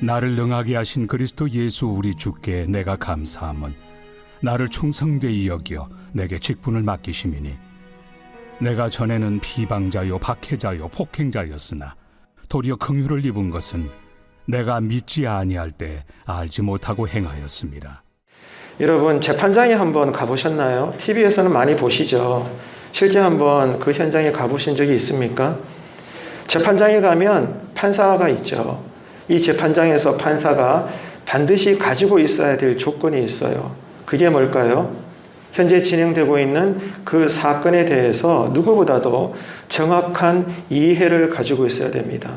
나를 능하게 하신 그리스도 예수 우리 주께 내가 감사함은 나를 충성되이 여겨 내게 직분을 맡기심이니 내가 전에는 비방자요 박해자요 폭행자였으나 도리어 긍휼을 입은 것은 내가 믿지 아니할 때 알지 못하고 행하였습니다. 여러분 재판장에 한번 가보셨나요? TV에서는 많이 보시죠. 실제 한번 그 현장에 가보신 적이 있습니까? 재판장에 가면 판사가 있죠. 이 재판장에서 판사가 반드시 가지고 있어야 될 조건이 있어요. 그게 뭘까요? 현재 진행되고 있는 그 사건에 대해서 누구보다도 정확한 이해를 가지고 있어야 됩니다.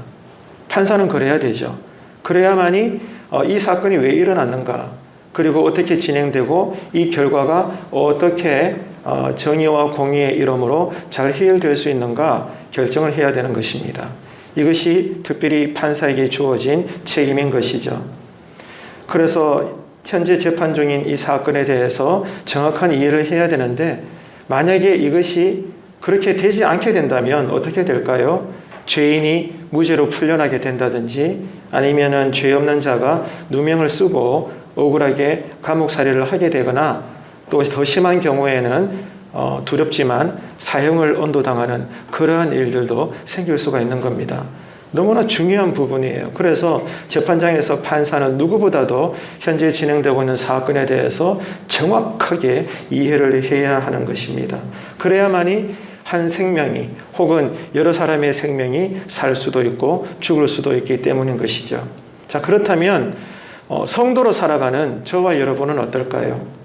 판사는 그래야 되죠. 그래야만이 이 사건이 왜 일어났는가, 그리고 어떻게 진행되고 이 결과가 어떻게 정의와 공의의 이름으로 잘 해결될 수 있는가 결정을 해야 되는 것입니다. 이것이 특별히 판사에게 주어진 책임인 것이죠. 그래서 현재 재판 중인 이 사건에 대해서 정확한 이해를 해야 되는데, 만약에 이것이 그렇게 되지 않게 된다면 어떻게 될까요? 죄인이 무죄로 풀려나게 된다든지, 아니면은 죄 없는 자가 누명을 쓰고 억울하게 감옥살이를 하게 되거나, 또 더 심한 경우에는 두렵지만 사형을 언도당하는 그러한 일들도 생길 수가 있는 겁니다. 너무나 중요한 부분이에요. 그래서 재판장에서 판사는 누구보다도 현재 진행되고 있는 사건에 대해서 정확하게 이해를 해야 하는 것입니다. 그래야만이 한 생명이 혹은 여러 사람의 생명이 살 수도 있고 죽을 수도 있기 때문인 것이죠. 자, 그렇다면 성도로 살아가는 저와 여러분은 어떨까요?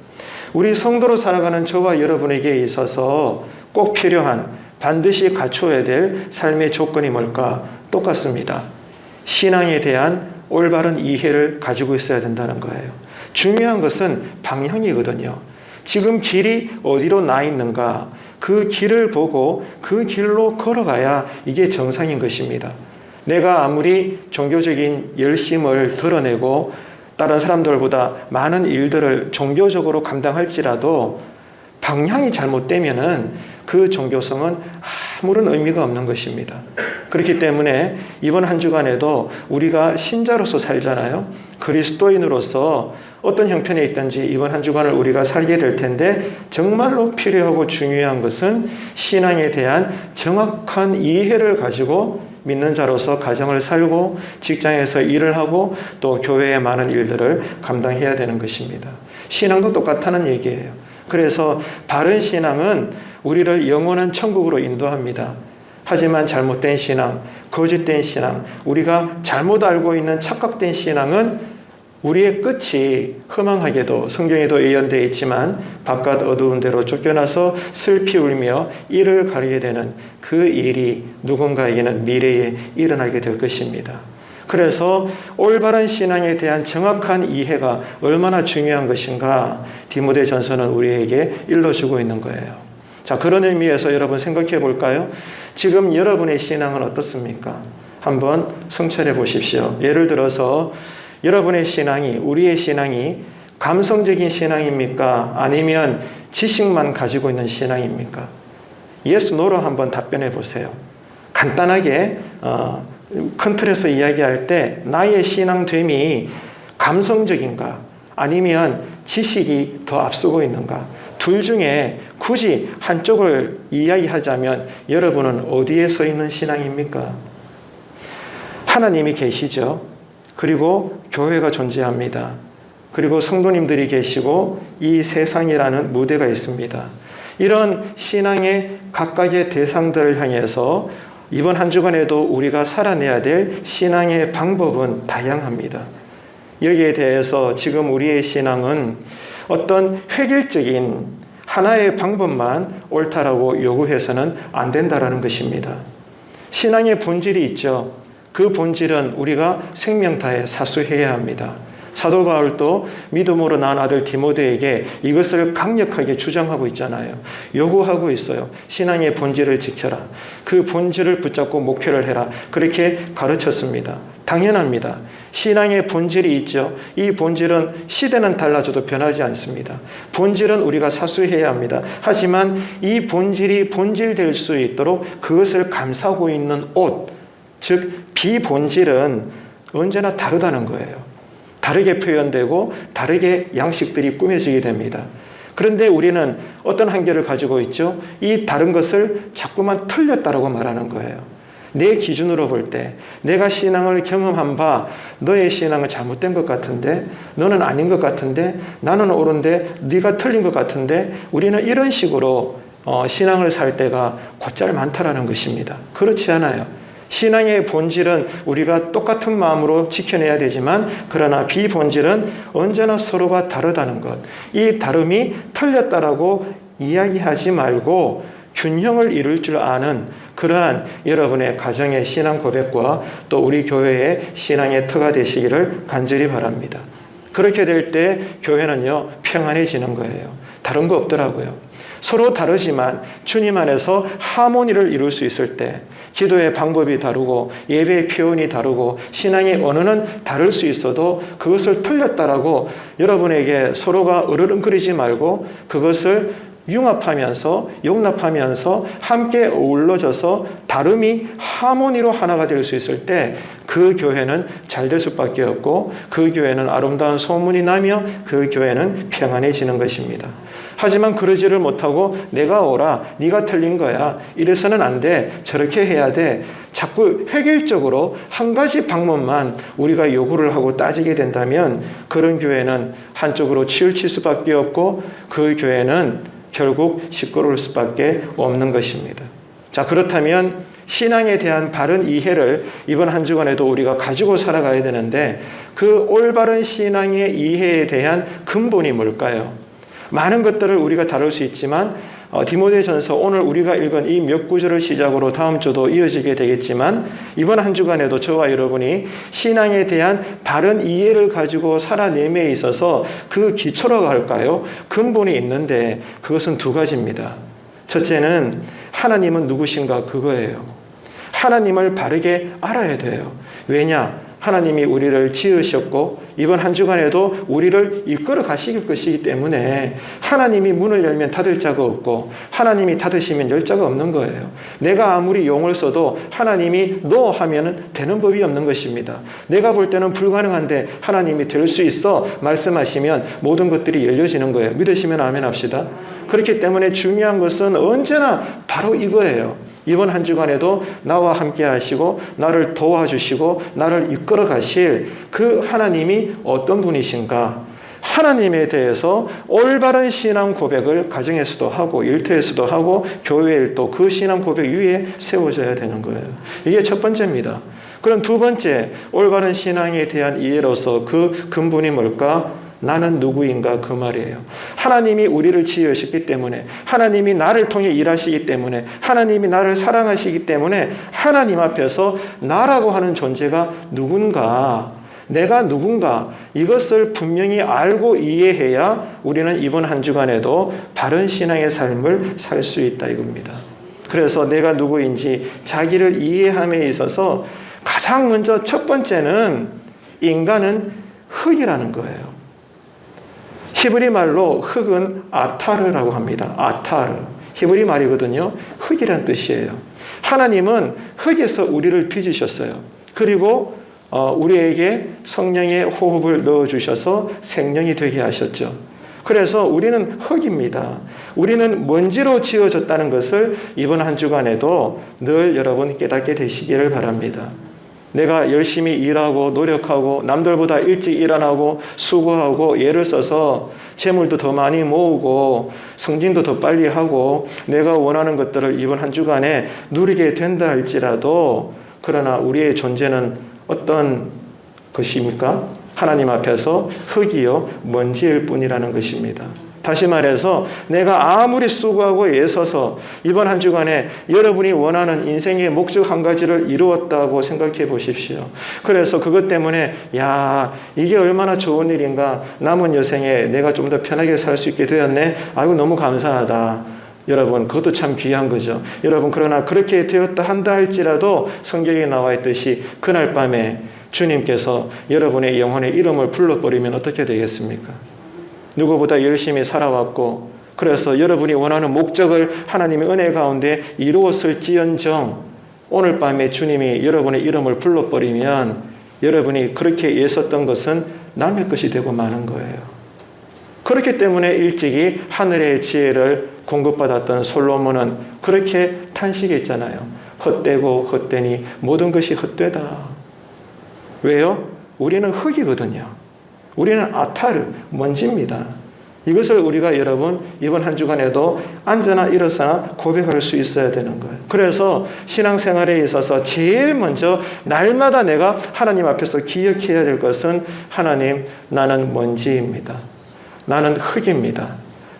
우리 성도로 살아가는 저와 여러분에게 있어서 꼭 필요한, 반드시 갖춰야 될 삶의 조건이 뭘까? 똑같습니다. 신앙에 대한 올바른 이해를 가지고 있어야 된다는 거예요. 중요한 것은 방향이거든요. 지금 길이 어디로 나 있는가, 그 길을 보고 그 길로 걸어가야 이게 정상인 것입니다. 내가 아무리 종교적인 열심을 드러내고 다른 사람들보다 많은 일들을 종교적으로 감당할지라도 방향이 잘못되면은 그 종교성은 아무런 의미가 없는 것입니다. 그렇기 때문에 이번 한 주간에도 우리가 신자로서 살잖아요. 그리스도인으로서 어떤 형편에 있든지 이번 한 주간을 우리가 살게 될 텐데, 정말로 필요하고 중요한 것은 신앙에 대한 정확한 이해를 가지고 믿는 자로서 가정을 살고 직장에서 일을 하고 또 교회의 많은 일들을 감당해야 되는 것입니다. 신앙도 똑같다는 얘기예요. 그래서 바른 신앙은 우리를 영원한 천국으로 인도합니다. 하지만 잘못된 신앙, 거짓된 신앙, 우리가 잘못 알고 있는 착각된 신앙은 우리의 끝이 허망하게도 성경에도 예언되어 있지만 바깥 어두운 데로 쫓겨나서 슬피 울며 이를 가리게 되는 그 일이 누군가에게는 미래에 일어나게 될 것입니다. 그래서 올바른 신앙에 대한 정확한 이해가 얼마나 중요한 것인가 디모데전서는 우리에게 일러주고 있는 거예요. 자, 그런 의미에서 여러분 생각해 볼까요? 지금 여러분의 신앙은 어떻습니까? 한번 성찰해 보십시오. 예를 들어서 여러분의 신앙이, 우리의 신앙이 감성적인 신앙입니까? 아니면 지식만 가지고 있는 신앙입니까? yes, no로 한번 답변해 보세요. 간단하게 큰 틀에서 이야기할 때 나의 신앙됨이 감성적인가? 아니면 지식이 더 앞서고 있는가? 둘 중에 굳이 한쪽을 이야기하자면 여러분은 어디에 서 있는 신앙입니까? 하나님이 계시죠. 그리고 교회가 존재합니다. 그리고 성도님들이 계시고 이 세상이라는 무대가 있습니다. 이런 신앙의 각각의 대상들을 향해서 이번 한 주간에도 우리가 살아내야 될 신앙의 방법은 다양합니다. 여기에 대해서 지금 우리의 신앙은 어떤 획일적인 하나의 방법만 옳다라고 요구해서는 안 된다라는 것입니다. 신앙의 본질이 있죠. 그 본질은 우리가 생명 다해 사수해야 합니다. 사도 바울도 믿음으로 낳은 아들 디모데에게 이것을 강력하게 주장하고 있잖아요. 요구하고 있어요. 신앙의 본질을 지켜라. 그 본질을 붙잡고 목회를 해라. 그렇게 가르쳤습니다. 당연합니다. 신앙의 본질이 있죠. 이 본질은 시대는 달라져도 변하지 않습니다. 본질은 우리가 사수해야 합니다. 하지만 이 본질이 본질될 수 있도록 그것을 감싸고 있는 옷, 즉 비본질은 언제나 다르다는 거예요. 다르게 표현되고 다르게 양식들이 꾸며지게 됩니다. 그런데 우리는 어떤 한계를 가지고 있죠? 이 다른 것을 자꾸만 틀렸다라고 말하는 거예요. 내 기준으로 볼 때 내가 신앙을 경험한 바 너의 신앙은 잘못된 것 같은데, 너는 아닌 것 같은데, 나는 옳은데 네가 틀린 것 같은데, 우리는 이런 식으로 신앙을 살 때가 곧잘 많다라는 것입니다. 그렇지 않아요. 신앙의 본질은 우리가 똑같은 마음으로 지켜내야 되지만, 그러나 비본질은 언제나 서로가 다르다는 것. 이 다름이 틀렸다라고 이야기하지 말고 균형을 이룰 줄 아는 그러한 여러분의 가정의 신앙 고백과 또 우리 교회의 신앙의 터가 되시기를 간절히 바랍니다. 그렇게 될 때 교회는요, 평안해지는 거예요. 다른 거 없더라고요. 서로 다르지만 주님 안에서 하모니를 이룰 수 있을 때, 기도의 방법이 다르고 예배의 표현이 다르고 신앙의 언어는 다를 수 있어도 그것을 틀렸다라고 여러분에게 서로가 으르렁거리지 말고 그것을 융합하면서 용납하면서 함께 어우러져서 다름이 하모니로 하나가 될 수 있을 때 그 교회는 잘 될 수밖에 없고, 그 교회는 아름다운 소문이 나며 그 교회는 평안해지는 것입니다. 하지만 그러지를 못하고 내가 옳아, 네가 틀린 거야, 이래서는 안 돼, 저렇게 해야 돼, 자꾸 획일적으로 한 가지 방법만 우리가 요구를 하고 따지게 된다면 그런 교회는 한쪽으로 치우칠 수밖에 없고 그 교회는 결국 시끄러울 수밖에 없는 것입니다. 자, 그렇다면 신앙에 대한 바른 이해를 이번 한 주간에도 우리가 가지고 살아가야 되는데, 그 올바른 신앙의 이해에 대한 근본이 뭘까요? 많은 것들을 우리가 다룰 수 있지만 디모데전서 오늘 우리가 읽은 이 몇 구절을 시작으로 다음 주도 이어지게 되겠지만, 이번 한 주간에도 저와 여러분이 신앙에 대한 바른 이해를 가지고 살아내에 있어서 그 기초라고 할까요? 근본이 있는데 그것은 두 가지입니다. 첫째는 하나님은 누구신가, 그거예요. 하나님을 바르게 알아야 돼요. 왜냐? 하나님이 우리를 지으셨고 이번 한 주간에도 우리를 이끌어 가실 것이기 때문에 하나님이 문을 열면 닫을 자가 없고 하나님이 닫으시면 열 자가 없는 거예요. 내가 아무리 용을 써도 하나님이 너 하면 되는 법이 없는 것입니다. 내가 볼 때는 불가능한데 하나님이 될 수 있어 말씀하시면 모든 것들이 열려지는 거예요. 믿으시면 아멘 합시다. 그렇기 때문에 중요한 것은 언제나 바로 이거예요. 이번 한 주간에도 나와 함께 하시고 나를 도와주시고 나를 이끌어 가실 그 하나님이 어떤 분이신가, 하나님에 대해서 올바른 신앙 고백을 가정에서도 하고 일터에서도 하고 교회 일도 그 신앙 고백 위에 세워져야 되는 거예요. 이게 첫 번째입니다. 그럼 두 번째, 올바른 신앙에 대한 이해로서 그 근본이 뭘까? 나는 누구인가, 그 말이에요. 하나님이 우리를 지으셨기 때문에, 하나님이 나를 통해 일하시기 때문에, 하나님이 나를 사랑하시기 때문에 하나님 앞에서 나라고 하는 존재가 누군가, 내가 누군가, 이것을 분명히 알고 이해해야 우리는 이번 한 주간에도 바른 신앙의 삶을 살 수 있다 이겁니다. 그래서 내가 누구인지 자기를 이해함에 있어서 가장 먼저 첫 번째는 인간은 흙이라는 거예요. 히브리 말로 흙은 아타르라고 합니다. 아타르. 히브리 말이거든요. 흙이란 뜻이에요. 하나님은 흙에서 우리를 빚으셨어요. 그리고 우리에게 성령의 호흡을 넣어주셔서 생명이 되게 하셨죠. 그래서 우리는 흙입니다. 우리는 먼지로 지어졌다는 것을 이번 한 주간에도 늘 여러분 깨닫게 되시기를 바랍니다. 내가 열심히 일하고 노력하고 남들보다 일찍 일어나고 수고하고 애를 써서 재물도 더 많이 모으고 성진도 더 빨리 하고 내가 원하는 것들을 이번 한 주간에 누리게 된다 할지라도, 그러나 우리의 존재는 어떤 것입니까? 하나님 앞에서 흙이요 먼지일 뿐이라는 것입니다. 다시 말해서 내가 아무리 수고하고 애써서 이번 한 주간에 여러분이 원하는 인생의 목적 한 가지를 이루었다고 생각해 보십시오. 그래서 그것 때문에 야, 이게 얼마나 좋은 일인가, 남은 여생에 내가 좀 더 편하게 살 수 있게 되었네, 아이고 너무 감사하다. 여러분, 그것도 참 귀한 거죠. 여러분, 그러나 그렇게 되었다 한다 할지라도 성경에 나와 있듯이 그날 밤에 주님께서 여러분의 영혼의 이름을 불러버리면 어떻게 되겠습니까? 누구보다 열심히 살아왔고, 그래서 여러분이 원하는 목적을 하나님의 은혜 가운데 이루었을지언정 오늘 밤에 주님이 여러분의 이름을 불러버리면 여러분이 그렇게 애썼던 것은 남의 것이 되고 마는 거예요. 그렇기 때문에 일찍이 하늘의 지혜를 공급받았던 솔로몬은 그렇게 탄식했잖아요. 헛되고 헛되니 모든 것이 헛되다. 왜요? 우리는 흙이거든요. 우리는 아타르, 먼지입니다. 이것을 우리가 여러분 이번 한 주간에도 앉아나 일어서나 고백할 수 있어야 되는 거예요. 그래서 신앙생활에 있어서 제일 먼저 날마다 내가 하나님 앞에서 기억해야 될 것은 하나님, 나는 먼지입니다. 나는 흙입니다.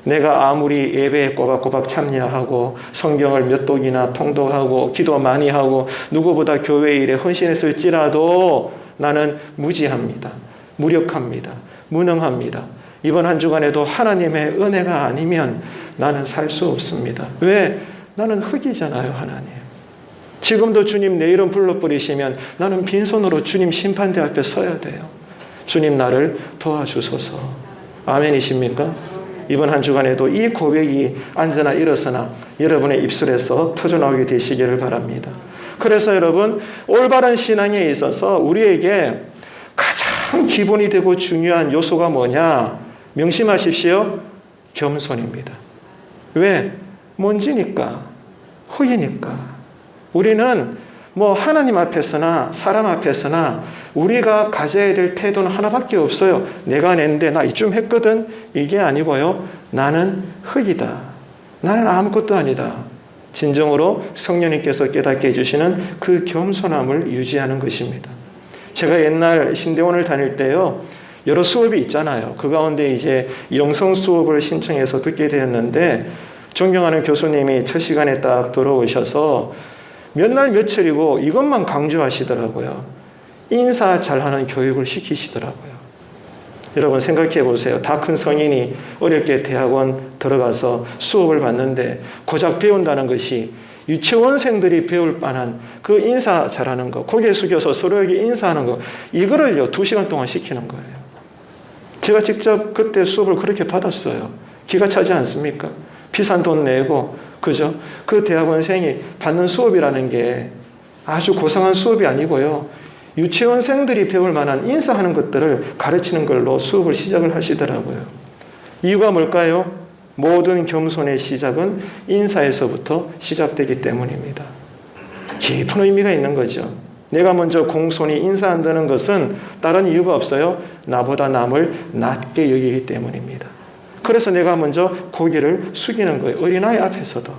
내가 아무리 예배에 꼬박꼬박 참여하고 성경을 몇 독이나 통독하고 기도 많이 하고 누구보다 교회 일에 헌신했을지라도 나는 무지합니다. 무력합니다. 무능합니다. 이번 한 주간에도 하나님의 은혜가 아니면 나는 살 수 없습니다. 왜? 나는 흙이잖아요, 하나님. 지금도 주님 내 이름 불러버리시면 나는 빈손으로 주님 심판대 앞에 서야 돼요. 주님 나를 도와주소서. 아멘이십니까? 이번 한 주간에도 이 고백이 앉아나 일어서나 여러분의 입술에서 터져나오게 되시기를 바랍니다. 그래서 여러분, 올바른 신앙에 있어서 우리에게 가장 기본이 되고 중요한 요소가 뭐냐? 명심하십시오. 겸손입니다. 왜? 먼지니까, 흙이니까. 우리는 하나님 앞에서나 사람 앞에서나 우리가 가져야 될 태도는 하나밖에 없어요. 내가 냈는데 나 이쯤 했거든. 이게 아니고요. 나는 흙이다. 나는 아무것도 아니다. 진정으로 성령님께서 깨닫게 해주시는 그 겸손함을 유지하는 것입니다. 제가 옛날 신대원을 다닐 때요. 여러 수업이 있잖아요. 그 가운데 이제 영성 수업을 신청해서 듣게 되었는데 존경하는 교수님이 첫 시간에 딱 들어오셔서 몇 날 며칠이고 이것만 강조하시더라고요. 인사 잘하는 교육을 시키시더라고요. 여러분 생각해 보세요. 다 큰 성인이 어렵게 대학원 들어가서 수업을 받는데 고작 배운다는 것이 유치원생들이 배울 만한 그 인사 잘하는 거, 고개 숙여서 서로에게 인사하는 거, 이거를요 2시간 동안 시키는 거예요. 제가 직접 그때 수업을 그렇게 받았어요. 기가 차지 않습니까? 비싼 돈 내고, 그죠? 그 대학원생이 받는 수업이라는 게 아주 고상한 수업이 아니고요. 유치원생들이 배울 만한 인사하는 것들을 가르치는 걸로 수업을 시작을 하시더라고요. 이유가 뭘까요? 모든 겸손의 시작은 인사에서부터 시작되기 때문입니다. 깊은 의미가 있는 거죠. 내가 먼저 공손히 인사한다는 것은 다른 이유가 없어요. 나보다 남을 낮게 여기기 때문입니다. 그래서 내가 먼저 고개를 숙이는 거예요. 어린아이 앞에서도,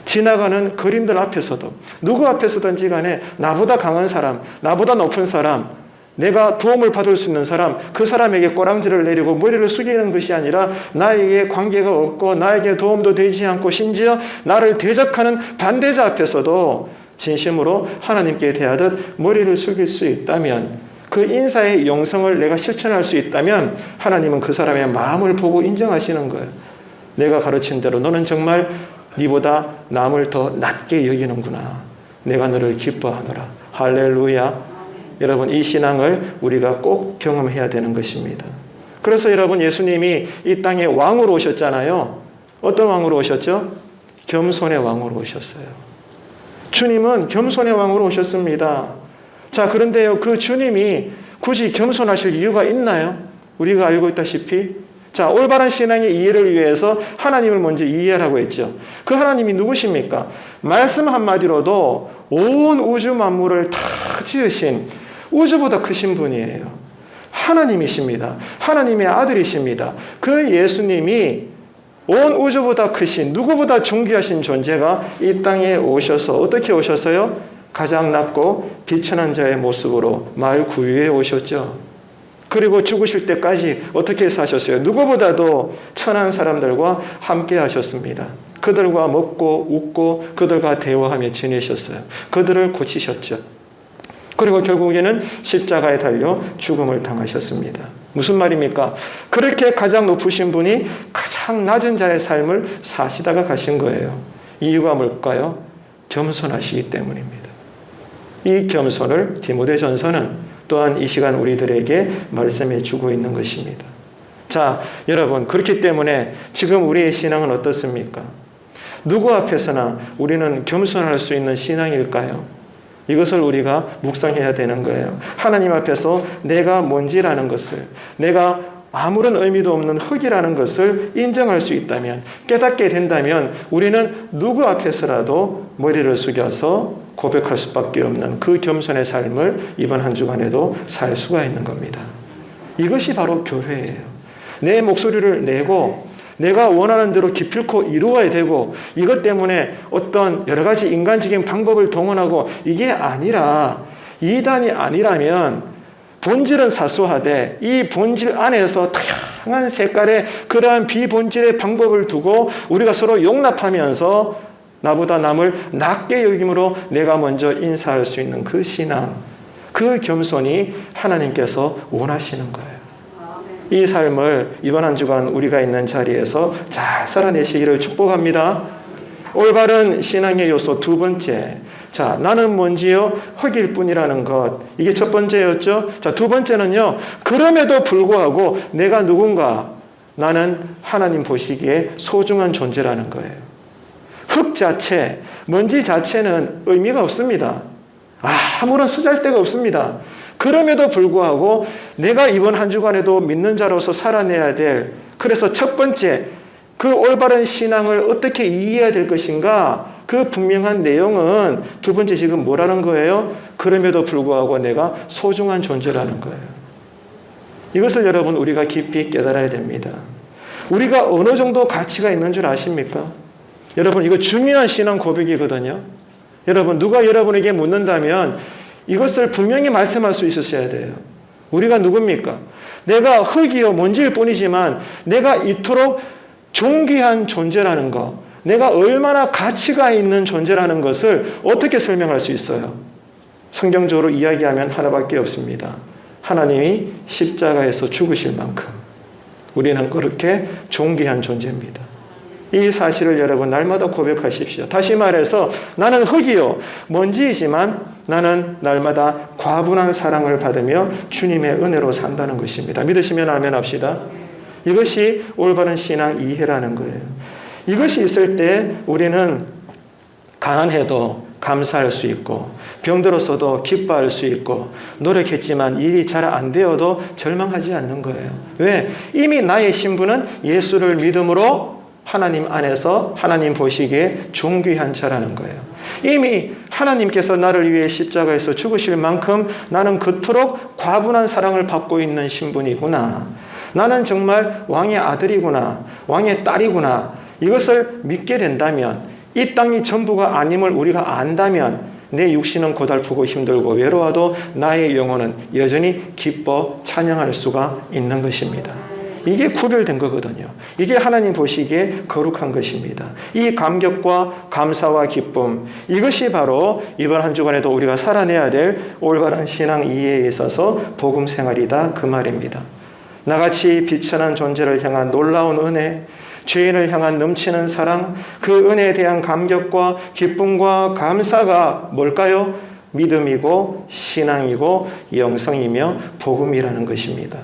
지나가는 거린들 앞에서도, 누구 앞에서든지 간에 나보다 강한 사람, 나보다 높은 사람, 내가 도움을 받을 수 있는 사람, 그 사람에게 꼬랑지를 내리고 머리를 숙이는 것이 아니라 나에게 관계가 없고 나에게 도움도 되지 않고 심지어 나를 대적하는 반대자 앞에서도 진심으로 하나님께 대하듯 머리를 숙일 수 있다면, 그 인사의 영성을 내가 실천할 수 있다면 하나님은 그 사람의 마음을 보고 인정하시는 거예요. 내가 가르친 대로 너는 정말 네보다 남을 더 낮게 여기는구나. 내가 너를 기뻐하노라. 할렐루야. 여러분, 이 신앙을 우리가 꼭 경험해야 되는 것입니다. 그래서 여러분, 예수님이 이 땅에 왕으로 오셨잖아요. 어떤 왕으로 오셨죠? 겸손의 왕으로 오셨어요. 주님은 겸손의 왕으로 오셨습니다. 자, 그런데요, 그 주님이 굳이 겸손하실 이유가 있나요? 우리가 알고 있다시피, 자, 올바른 신앙의 이해를 위해서 하나님을 먼저 이해하라고 했죠. 그 하나님이 누구십니까? 말씀 한마디로도 온 우주 만물을 다 지으신 우주보다 크신 분이에요. 하나님이십니다. 하나님의 아들이십니다. 그 예수님이 온 우주보다 크신, 누구보다 존귀하신 존재가 이 땅에 오셔서 어떻게 오셨어요? 가장 낮고 비천한 자의 모습으로 말 구유에 오셨죠. 그리고 죽으실 때까지 어떻게 사셨어요? 누구보다도 천한 사람들과 함께 하셨습니다. 그들과 먹고 웃고 그들과 대화하며 지내셨어요. 그들을 고치셨죠. 그리고 결국에는 십자가에 달려 죽음을 당하셨습니다. 무슨 말입니까? 그렇게 가장 높으신 분이 가장 낮은 자의 삶을 사시다가 가신 거예요. 이유가 뭘까요? 겸손하시기 때문입니다. 이 겸손을 디모데전서는 또한 이 시간 우리들에게 말씀해 주고 있는 것입니다. 자, 여러분, 그렇기 때문에 지금 우리의 신앙은 어떻습니까? 누구 앞에서나 우리는 겸손할 수 있는 신앙일까요? 이것을 우리가 묵상해야 되는 거예요. 하나님 앞에서 내가 뭔지라는 것을, 내가 아무런 의미도 없는 흙이라는 것을 인정할 수 있다면, 깨닫게 된다면 우리는 누구 앞에서라도 머리를 숙여서 고백할 수밖에 없는 그 겸손의 삶을 이번 한 주간에도 살 수가 있는 겁니다. 이것이 바로 교회예요. 내 목소리를 내고 내가 원하는 대로 기필코 이루어야 되고, 이것 때문에 어떤 여러 가지 인간적인 방법을 동원하고, 이게 아니라, 이단이 아니라면 본질은 사소하되 이 본질 안에서 다양한 색깔의 그러한 비본질의 방법을 두고 우리가 서로 용납하면서 나보다 남을 낮게 여김으로 내가 먼저 인사할 수 있는 그 신앙, 그 겸손이 하나님께서 원하시는 거예요. 이 삶을 이번 한 주간 우리가 있는 자리에서 잘 살아내시기를 축복합니다. 올바른 신앙의 요소 두 번째. 자, 나는 뭔지요? 흙일 뿐이라는 것. 이게 첫 번째였죠. 자, 두 번째는요. 그럼에도 불구하고 내가 누군가, 나는 하나님 보시기에 소중한 존재라는 거예요. 흙 자체, 먼지 자체는 의미가 없습니다. 아무런 쓰잘데가 없습니다. 그럼에도 불구하고 내가 이번 한 주간에도 믿는 자로서 살아내야 될, 그래서 첫 번째, 그 올바른 신앙을 어떻게 이해해야 될 것인가, 그 분명한 내용은 두 번째 지금 뭐라는 거예요? 그럼에도 불구하고 내가 소중한 존재라는 거예요. 이것을 여러분 우리가 깊이 깨달아야 됩니다. 우리가 어느 정도 가치가 있는 줄 아십니까? 여러분 이거 중요한 신앙 고백이거든요. 여러분 누가 여러분에게 묻는다면 이것을 분명히 말씀할 수 있으셔야 돼요. 우리가 누굽니까? 내가 흙이요 먼지일 뿐이지만 내가 이토록 존귀한 존재라는 것, 내가 얼마나 가치가 있는 존재라는 것을 어떻게 설명할 수 있어요? 성경적으로 이야기하면 하나밖에 없습니다. 하나님이 십자가에서 죽으실 만큼 우리는 그렇게 존귀한 존재입니다. 이 사실을 여러분 날마다 고백하십시오. 다시 말해서 나는 흙이요 먼지이지만 나는 날마다 과분한 사랑을 받으며 주님의 은혜로 산다는 것입니다. 믿으시면 아멘 합시다. 이것이 올바른 신앙 이해라는 거예요. 이것이 있을 때 우리는 가난해도 감사할 수 있고, 병들어서도 기뻐할 수 있고, 노력했지만 일이 잘 안 되어도 절망하지 않는 거예요. 왜? 이미 나의 신분은 예수를 믿음으로 하나님 안에서 하나님 보시기에 존귀한 자라는 거예요. 이미 하나님께서 나를 위해 십자가에서 죽으실 만큼 나는 그토록 과분한 사랑을 받고 있는 신분이구나. 나는 정말 왕의 아들이구나. 왕의 딸이구나. 이것을 믿게 된다면, 이 땅이 전부가 아님을 우리가 안다면 내 육신은 고달프고 힘들고 외로워도 나의 영혼은 여전히 기뻐 찬양할 수가 있는 것입니다. 이게 구별된 거거든요. 이게 하나님 보시기에 거룩한 것입니다. 이 감격과 감사와 기쁨, 이것이 바로 이번 한 주간에도 우리가 살아내야 될 올바른 신앙 이해에 있어서 복음 생활이다, 그 말입니다. 나같이 비천한 존재를 향한 놀라운 은혜, 죄인을 향한 넘치는 사랑, 그 은혜에 대한 감격과 기쁨과 감사가 뭘까요? 믿음이고 신앙이고 영성이며 복음이라는 것입니다.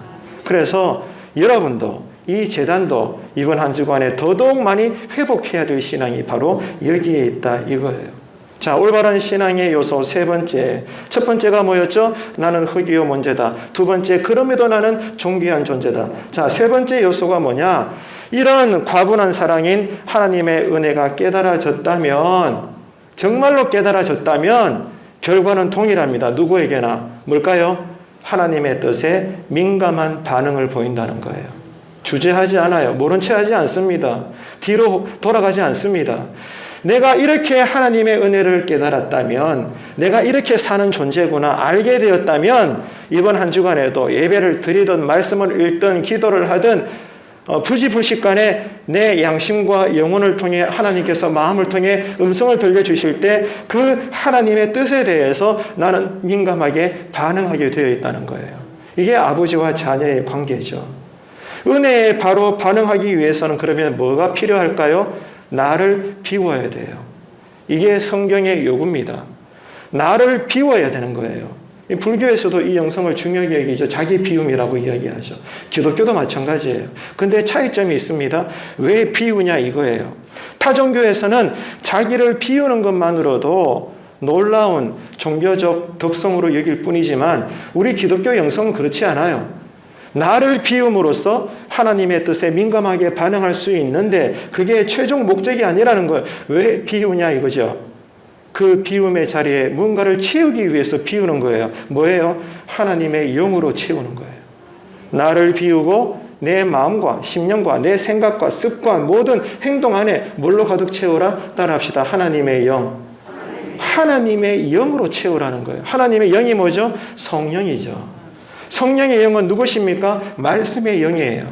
그래서 여러분도 이 재단도 이번 한 주간에 더더욱 많이 회복해야 될 신앙이 바로 여기에 있다 이거예요. 자, 올바른 신앙의 요소 세 번째. 첫 번째가 뭐였죠? 나는 흙이요 먼지다. 두 번째, 그럼에도 나는 존귀한 존재다. 자, 세 번째 요소가 뭐냐? 이런 과분한 사랑인 하나님의 은혜가 깨달아졌다면, 정말로 깨달아졌다면 결과는 동일합니다. 누구에게나. 뭘까요? 하나님의 뜻에 민감한 반응을 보인다는 거예요. 주저하지 않아요. 모른 채 하지 않습니다. 뒤로 돌아가지 않습니다. 내가 이렇게 하나님의 은혜를 깨달았다면, 내가 이렇게 사는 존재구나 알게 되었다면, 이번 한 주간에도 예배를 드리든 말씀을 읽든 기도를 하든 부지불식간에 내 양심과 영혼을 통해 하나님께서 마음을 통해 음성을 들려주실 때 그 하나님의 뜻에 대해서 나는 민감하게 반응하게 되어 있다는 거예요. 이게 아버지와 자녀의 관계죠. 은혜에 바로 반응하기 위해서는 그러면 뭐가 필요할까요? 나를 비워야 돼요. 이게 성경의 요구입니다. 나를 비워야 되는 거예요. 불교에서도 이 영성을 중요하게 여기죠. 자기 비움이라고 이야기하죠. 기독교도 마찬가지예요. 근데 차이점이 있습니다. 왜 비우냐 이거예요. 타종교에서는 자기를 비우는 것만으로도 놀라운 종교적 덕성으로 여길 뿐이지만 우리 기독교 영성은 그렇지 않아요. 나를 비움으로써 하나님의 뜻에 민감하게 반응할 수 있는데 그게 최종 목적이 아니라는 거예요. 왜 비우냐 이거죠. 그 비움의 자리에 뭔가를 채우기 위해서 비우는 거예요. 뭐예요? 하나님의 영으로 채우는 거예요. 나를 비우고 내 마음과 심령과 내 생각과 습관 모든 행동 안에 뭘로 가득 채우라? 따라합시다. 하나님의 영. 하나님의 영으로 채우라는 거예요. 하나님의 영이 뭐죠? 성령이죠. 성령의 영은 누구십니까? 말씀의 영이에요.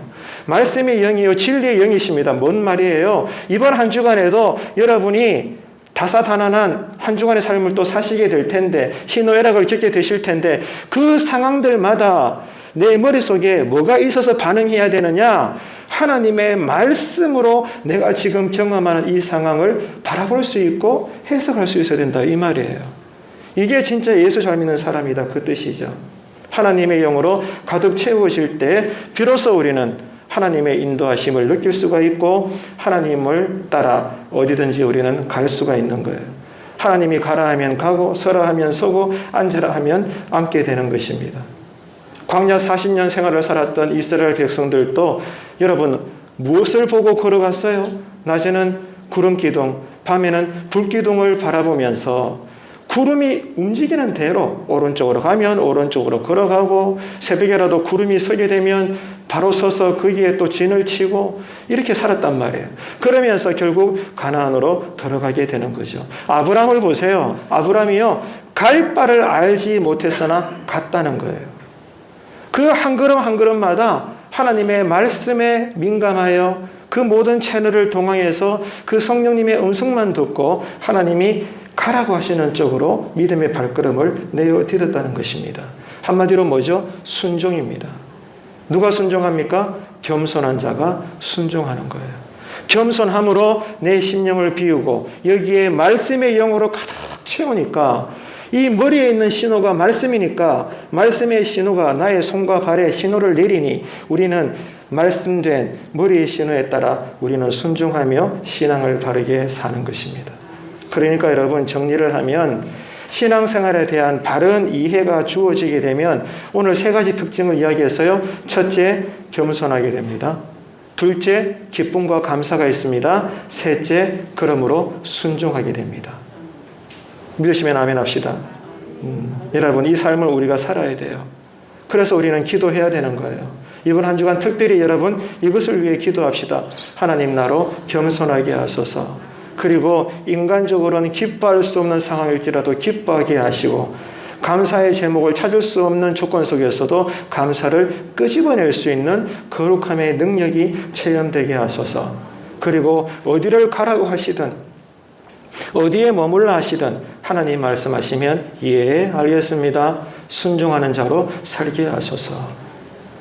말씀의 영이요 진리의 영이십니다. 뭔 말이에요? 이번 한 주간에도 여러분이 다사다난한 한 주간의 삶을 또 사시게 될 텐데 희노애락을 겪게 되실 텐데 그 상황들마다 내 머릿속에 뭐가 있어서 반응해야 되느냐? 하나님의 말씀으로 내가 지금 경험하는 이 상황을 바라볼 수 있고 해석할 수 있어야 된다 이 말이에요. 이게 진짜 예수 잘 믿는 사람이다 그 뜻이죠. 하나님의 영으로 가득 채우실 때 비로소 우리는 하나님의 인도하심을 느낄 수가 있고 하나님을 따라 어디든지 우리는 갈 수가 있는 거예요. 하나님이 가라 하면 가고 서라 하면 서고 앉으라 하면 앉게 되는 것입니다. 광야 40년 생활을 살았던 이스라엘 백성들도 여러분 무엇을 보고 걸어갔어요? 낮에는 구름 기둥, 밤에는 불 기둥을 바라보면서 구름이 움직이는 대로 오른쪽으로 가면 오른쪽으로 걸어가고 새벽에라도 구름이 서게 되면 바로 서서 거기에 또 진을 치고 이렇게 살았단 말이에요. 그러면서 결국 가나안으로 들어가게 되는 거죠. 아브라함을 보세요. 아브라함이요 갈 바를 알지 못했으나 갔다는 거예요. 그 한 걸음 한 걸음마다 하나님의 말씀에 민감하여 그 모든 채널을 동항해서 그 성령님의 음성만 듣고 하나님이 가라고 하시는 쪽으로 믿음의 발걸음을 내어드렸다는 것입니다. 한마디로 뭐죠? 순종입니다. 누가 순종합니까? 겸손한 자가 순종하는 거예요. 겸손함으로 내 심령을 비우고 여기에 말씀의 영으로 가득 채우니까 이 머리에 있는 신호가 말씀이니까 말씀의 신호가 나의 손과 발에 신호를 내리니 우리는 말씀된 머리의 신호에 따라 우리는 순종하며 신앙을 바르게 사는 것입니다. 그러니까 여러분 정리를 하면 신앙생활에 대한 바른 이해가 주어지게 되면 오늘 세 가지 특징을 이야기했어요. 첫째, 겸손하게 됩니다. 둘째, 기쁨과 감사가 있습니다. 셋째, 그러므로 순종하게 됩니다. 믿으시면 아멘 합시다. 여러분 이 삶을 우리가 살아야 돼요. 그래서 우리는 기도해야 되는 거예요. 이번 한 주간 특별히 여러분 이것을 위해 기도합시다. 하나님 나로 겸손하게 하소서. 그리고 인간적으로는 기뻐할 수 없는 상황일지라도 기뻐하게 하시고 감사의 제목을 찾을 수 없는 조건 속에서도 감사를 끄집어낼 수 있는 거룩함의 능력이 체험되게 하소서. 그리고 어디를 가라고 하시든 어디에 머물러 하시든 하나님 말씀하시면 예 알겠습니다. 순종하는 자로 살게 하소서.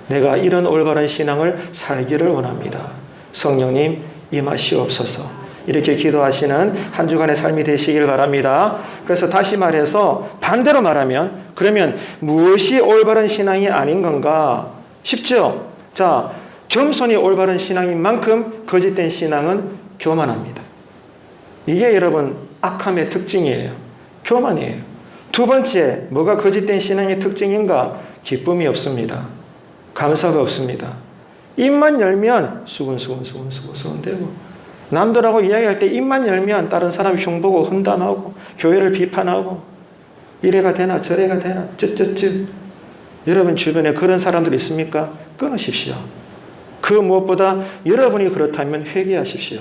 내가 이런 올바른 신앙을 살기를 원합니다. 성령님 임하시옵소서. 이렇게 기도하시는 한 주간의 삶이 되시길 바랍니다. 그래서 다시 말해서 반대로 말하면 그러면 무엇이 올바른 신앙이 아닌 건가? 쉽죠? 자, 겸손이 올바른 신앙인 만큼 거짓된 신앙은 교만합니다. 이게 여러분 악함의 특징이에요. 교만이에요. 두 번째, 뭐가 거짓된 신앙의 특징인가? 기쁨이 없습니다. 감사가 없습니다. 입만 열면 수근수근 대고 남들하고 이야기할 때 입만 열면 다른 사람 흉보고 험담하고 교회를 비판하고 이래가 되나 저래가 되나 쯧쯧쯧. 여러분 주변에 그런 사람들 있습니까? 끊으십시오. 그 무엇보다 여러분이 그렇다면 회개하십시오.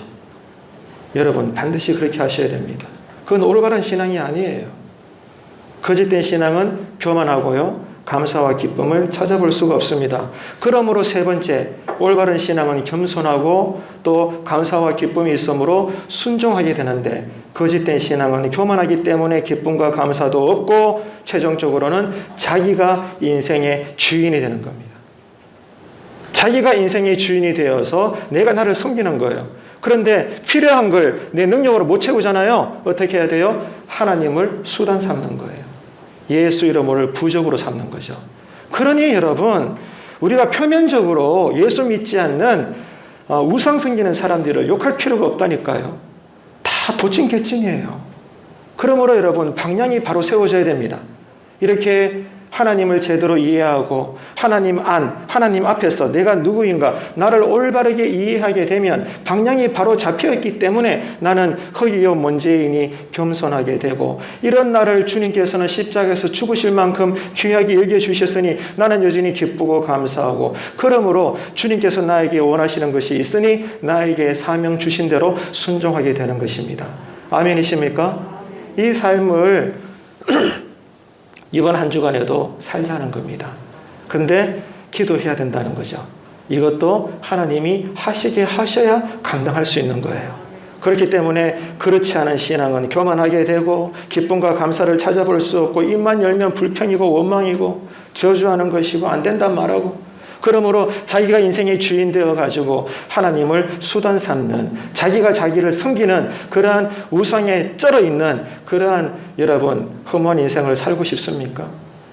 여러분 반드시 그렇게 하셔야 됩니다. 그건 올바른 신앙이 아니에요. 거짓된 신앙은 교만하고요. 감사와 기쁨을 찾아볼 수가 없습니다. 그러므로 세 번째, 올바른 신앙은 겸손하고 또 감사와 기쁨이 있으므로 순종하게 되는데 거짓된 신앙은 교만하기 때문에 기쁨과 감사도 없고 최종적으로는 자기가 인생의 주인이 되는 겁니다. 자기가 인생의 주인이 되어서 내가 나를 섬기는 거예요. 그런데 필요한 걸 내 능력으로 못 채우잖아요. 어떻게 해야 돼요? 하나님을 수단 삼는 거예요. 예수 이름을 부적으로 삼는 거죠. 그러니 여러분 우리가 표면적으로 예수 믿지 않는 우상 섬기는 사람들을 욕할 필요가 없다니까요. 다 도찐개찐이에요. 그러므로 여러분, 방향이 바로 세워져야 됩니다. 이렇게 하나님을 제대로 이해하고 하나님 앞에서 내가 누구인가, 나를 올바르게 이해하게 되면 방향이 바로 잡혀 있기 때문에 나는 흙이요 먼지이니 겸손하게 되고, 이런 나를 주님께서는 십자가에서 죽으실 만큼 귀하게 여겨주셨으니 나는 여전히 기쁘고 감사하고, 그러므로 주님께서 나에게 원하시는 것이 있으니 나에게 사명 주신 대로 순종하게 되는 것입니다. 아멘이십니까? 이 삶을 이번 한 주간에도 살자는 겁니다. 근데 기도해야 된다는 거죠. 이것도 하나님이 하시게 하셔야 감당할 수 있는 거예요. 그렇기 때문에 그렇지 않은 신앙은 교만하게 되고 기쁨과 감사를 찾아볼 수 없고, 입만 열면 불평이고 원망이고 저주하는 것이고 안 된단 말하고, 그러므로 자기가 인생의 주인 되어가지고 하나님을 수단 삼는, 자기가 자기를 섬기는 그러한 우상에 쩔어있는 그러한 여러분 험한 인생을 살고 싶습니까?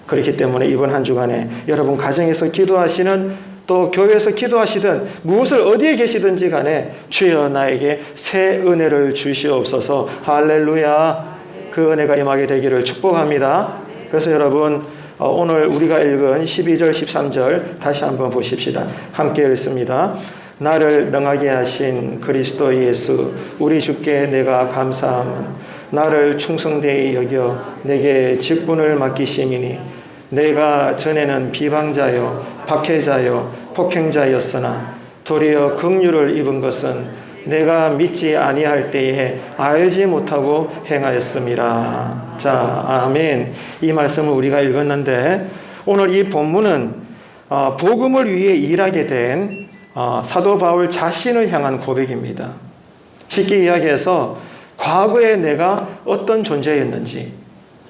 그렇기 때문에 이번 한 주간에 여러분 가정에서 기도하시는, 또 교회에서 기도하시든 무엇을 어디에 계시든지 간에 주여 나에게 새 은혜를 주시옵소서. 할렐루야. 그 은혜가 임하게 되기를 축복합니다. 그래서 여러분, 오늘 우리가 읽은 12절 13절 다시 한번 보십시다. 함께 읽습니다. 나를 능하게 하신 그리스도 예수 우리 주께 내가 감사함은 나를 충성되이 여겨 내게 직분을 맡기심이니, 내가 전에는 비방자요 박해자요 폭행자였으나 도리어 긍휼을 입은 것은 내가 믿지 아니할 때에 알지 못하고 행하였음이라. 자, 아멘. 이 말씀을 우리가 읽었는데, 오늘 이 본문은 복음을 위해 일하게 된 사도 바울 자신을 향한 고백입니다. 쉽게 이야기해서 과거에 내가 어떤 존재였는지,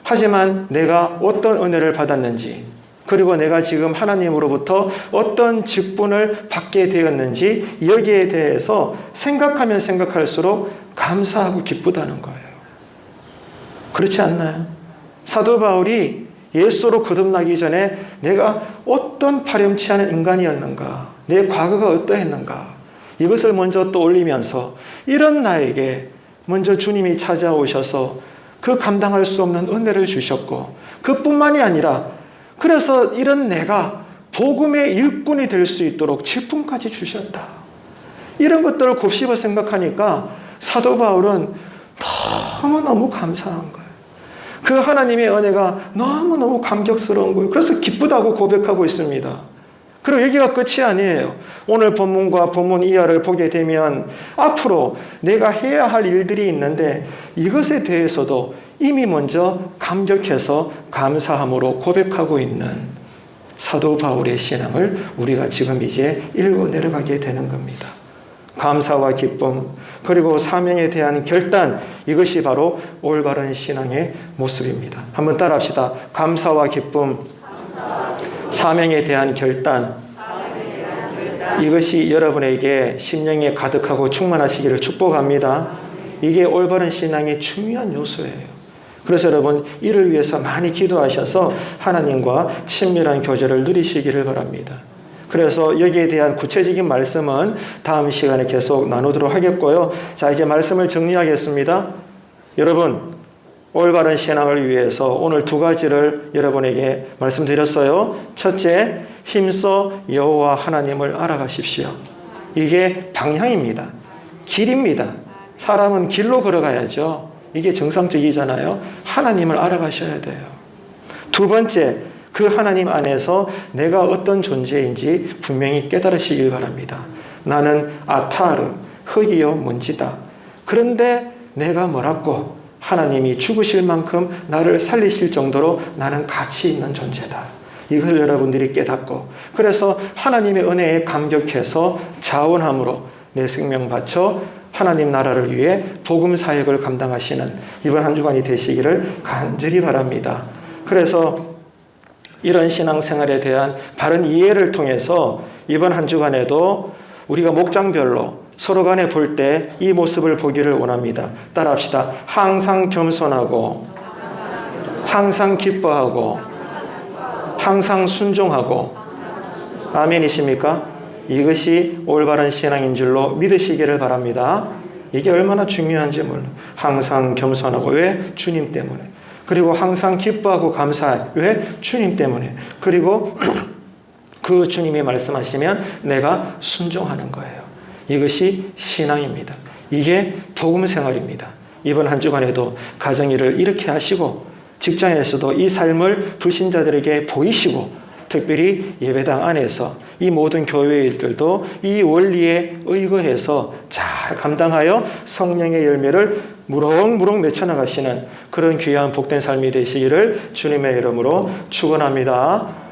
하지만 내가 어떤 은혜를 받았는지, 그리고 내가 지금 하나님으로부터 어떤 직분을 받게 되었는지, 여기에 대해서 생각하면 생각할수록 감사하고 기쁘다는 거예요. 그렇지 않나요? 사도 바울이 예수로 거듭나기 전에 내가 어떤 파렴치 않은 인간이었는가, 내 과거가 어떠했는가, 이것을 먼저 떠올리면서 이런 나에게 먼저 주님이 찾아오셔서 그 감당할 수 없는 은혜를 주셨고, 그뿐만이 아니라 그래서 이런 내가 복음의 일꾼이 될 수 있도록 직분까지 주셨다. 이런 것들을 곱씹어 생각하니까 사도 바울은 너무너무 감사한 거예요. 그 하나님의 은혜가 너무너무 감격스러운 거예요. 그래서 기쁘다고 고백하고 있습니다. 그리고 여기가 끝이 아니에요. 오늘 본문과 본문 이하를 보게 되면 앞으로 내가 해야 할 일들이 있는데, 이것에 대해서도 이미 먼저 감격해서 감사함으로 고백하고 있는 사도 바울의 신앙을 우리가 지금 이제 읽어 내려가게 되는 겁니다. 감사와 기쁨, 그리고 사명에 대한 결단, 이것이 바로 올바른 신앙의 모습입니다. 한번 따라합시다. 감사와 기쁨, 사명에 대한 결단, 이것이 여러분에게 심령에 가득하고 충만하시기를 축복합니다. 이게 올바른 신앙의 중요한 요소예요. 그래서 여러분, 이를 위해서 많이 기도하셔서 하나님과 친밀한 교제를 누리시기를 바랍니다. 그래서 여기에 대한 구체적인 말씀은 다음 시간에 계속 나누도록 하겠고요. 자, 이제 말씀을 정리하겠습니다. 여러분, 올바른 신앙을 위해서 오늘 두 가지를 여러분에게 말씀드렸어요. 첫째, 힘써 여호와 하나님을 알아가십시오. 이게 방향입니다. 길입니다. 사람은 길로 걸어가야죠. 이게 정상적이잖아요. 하나님을 알아가셔야 돼요. 두 번째, 그 하나님 안에서 내가 어떤 존재인지 분명히 깨달으시길 바랍니다. 나는 아타르, 흙이요 먼지다. 그런데 내가 뭐라고? 하나님이 죽으실 만큼 나를 살리실 정도로 나는 가치 있는 존재다. 이걸 여러분들이 깨닫고, 그래서 하나님의 은혜에 감격해서 자원함으로 내 생명 바쳐 하나님 나라를 위해 복음 사역을 감당하시는 이번 한 주간이 되시기를 간절히 바랍니다. 그래서 이런 신앙생활에 대한 바른 이해를 통해서 이번 한 주간에도 우리가 목장별로 서로 간에 볼 때 이 모습을 보기를 원합니다. 따라합시다. 항상 겸손하고, 항상 기뻐하고, 항상 순종하고. 아멘이십니까? 이것이 올바른 신앙인 줄로 믿으시기를 바랍니다. 이게 얼마나 중요한지 몰라. 항상 겸손하고 왜? 주님 때문에. 그리고 항상 기뻐하고 감사해. 왜? 주님 때문에. 그리고 그 주님이 말씀하시면 내가 순종하는 거예요. 이것이 신앙입니다. 이게 복음 생활입니다. 이번 한 주간에도 가정일을 이렇게 하시고 직장에서도 이 삶을 불신자들에게 보이시고 특별히 예배당 안에서 이 모든 교회 일들도 이 원리에 의거해서 잘 감당하여 성령의 열매를 무럭무럭 맺혀나가시는 그런 귀한 복된 삶이 되시기를 주님의 이름으로 축원합니다.